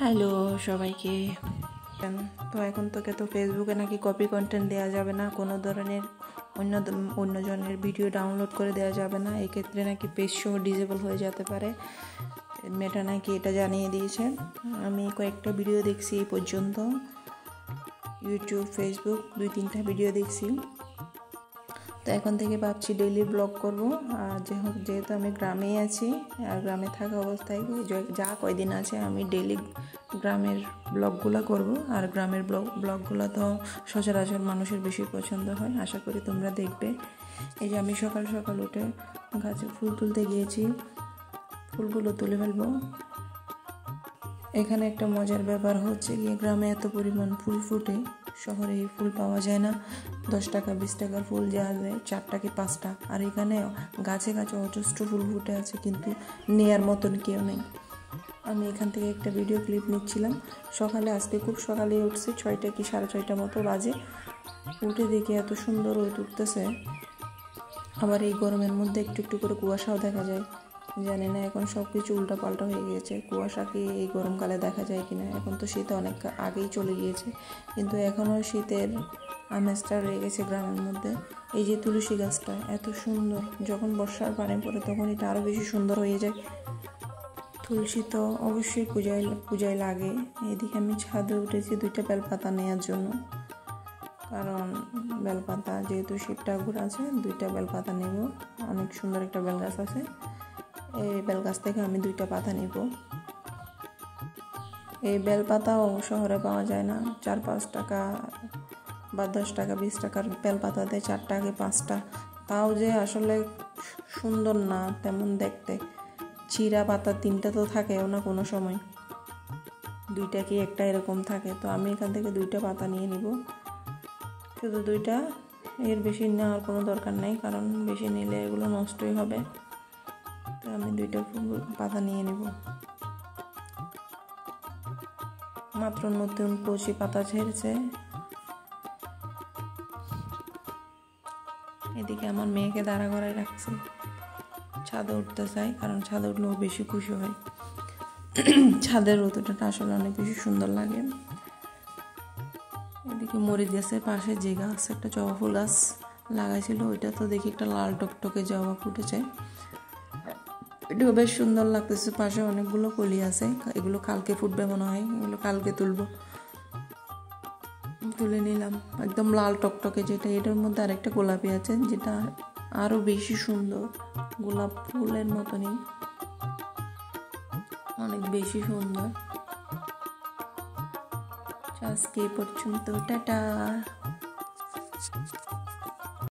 Hello সবাইকে। তো এখন তোকে তো ফেসবুকে নাকি কপি কন্টেন্ট দেওয়া যাবে না, কোনো ধরনের অন্যজনের ভিডিও ডাউনলোড করে দেওয়া যাবে না। এক্ষেত্রে নাকি পেজ সহ ডিসেবল হয়ে যেতে পারে। মেটা নাকি এটা জানিয়ে দিয়েছে। আমি কয়েকটা ভিডিও দেখছি এই পর্যন্ত, ইউটিউব, ফেসবুক 2-3টা ভিডিও দেখছি। তো এখন থেকে ভাবছি ডেইলি ব্লগ করব। আর যেহেতু আমি গ্রামেই আছি, আর গ্রামে থাকা অবস্থায় যা কয়দিন আছে আমি ডেইলি গ্রামের ব্লগগুলো করব। আর গ্রামের ব্লগগুলো তো সচরাচর মানুষের বেশি পছন্দ হয়, আশা করি তোমরা দেখবে। এই যে আমি সকাল সকাল উঠে গাছে ফুল তুলতে গিয়েছি, ফুলগুলো তুলে ফেলবো। এখানে একটা মজার ব্যাপার হচ্ছে গিয়ে, গ্রামে এত পরিমাণ ফুল ফুটে, শহরে এই ফুল পাওয়া যায় না। 10 টাকা 20 টাকার ফুল যাওয়া যায় 4টা কি 5টা, আর এখানে গাছে গাছে অজস্র ফুল ফুটে আছে, কিন্তু নেয়ার মতন কেউ নেই। আমি এখান থেকে একটা ভিডিও ক্লিপ নিচ্ছিলাম। সকালে, আজকে খুব সকালে উঠছে, 6টা কি 6:30 মতো বাজে। উঠে দেখি এত সুন্দর রোদ উঠতেছে। আবার এই গরমের মধ্যে একটু একটু করে কুয়াশাও দেখা যায়। জানি না এখন সব কিছু উল্টাপাল্টা হয়ে গিয়েছে, কুয়াশা কি এই গরমকালে দেখা যায় কিনা। এখন তো শীত অনেক আগেই চলে গিয়েছে, কিন্তু এখনও শীতের আমেজটা রয়ে গেছে গ্রামের মধ্যে। এই যে তুলসী গাছটা এত সুন্দর, যখন বর্ষার পানি পড়ে তখন এটা আরও বেশি সুন্দর হয়ে যায়। তুলসী তো অবশ্যই পূজায় লাগে। এদিকে আমি ছাদে উঠেছি 2টা বেলপাতা নেওয়ার জন্য, কারণ বেলপাতা যেহেতু শিব ঠাকুর আছে, 2টা বেলপাতা নেব। অনেক সুন্দর একটা বেলগাছ আছে, এই বেলগাছ থেকে আমি 2টা পাতা নেব। এই বেলপাতাও শহরে পাওয়া যায় না। 4-5 টাকা বা 10 টাকা 20 টাকার বেলপাতা দেয় 4টা কি 5টা। তাও যে আসলে সুন্দর না তেমন দেখতে। চিরা পাতা 3টা তো থাকেও না কোনো সময়, 2টা কি 1টা এরকম থাকে। তো আমি এখান থেকে 2টা পাতা নিয়ে নিব, শুধু 2টা, এর বেশি নেওয়ার কোনো দরকার নেই, কারণ বেশি নিলে এগুলো নষ্টই হবে। তো আমি 2টা পাতা নিয়ে নিব। মাত্র নতুন কচি পাতা ছেড়েছে। এদিকে আমার মেয়েকে দাঁড়া করাই রাখছে, ছাদে উঠতে চাই, কারণ ছাদে উঠলেও বেশি খুশি হয়। ছাদের রোদটা আসলে অনেক বেশি সুন্দর লাগে। এদিকে মরিচ গাছের পাশে যে গাছ, একটা জবা ফুল গাছ লাগাইছিল, ওইটা তো দেখি একটা লাল টকটকে জবা ফুটেছে, এটাও বেশ সুন্দর লাগতেছে। পাশে অনেকগুলো কলি আছে, এগুলো কালকে ফুটবে মনে হয়, এগুলো কালকে তুলে নিলাম। একদম লাল টকটকে যেটা, এটার মধ্যে আরেকটা গোলাপি আছে যেটা আরো বেশি সুন্দর, গোলাপ ফুলের মতনই অনেক বেশি সুন্দর। আজকে পর্যন্ত, টাটা।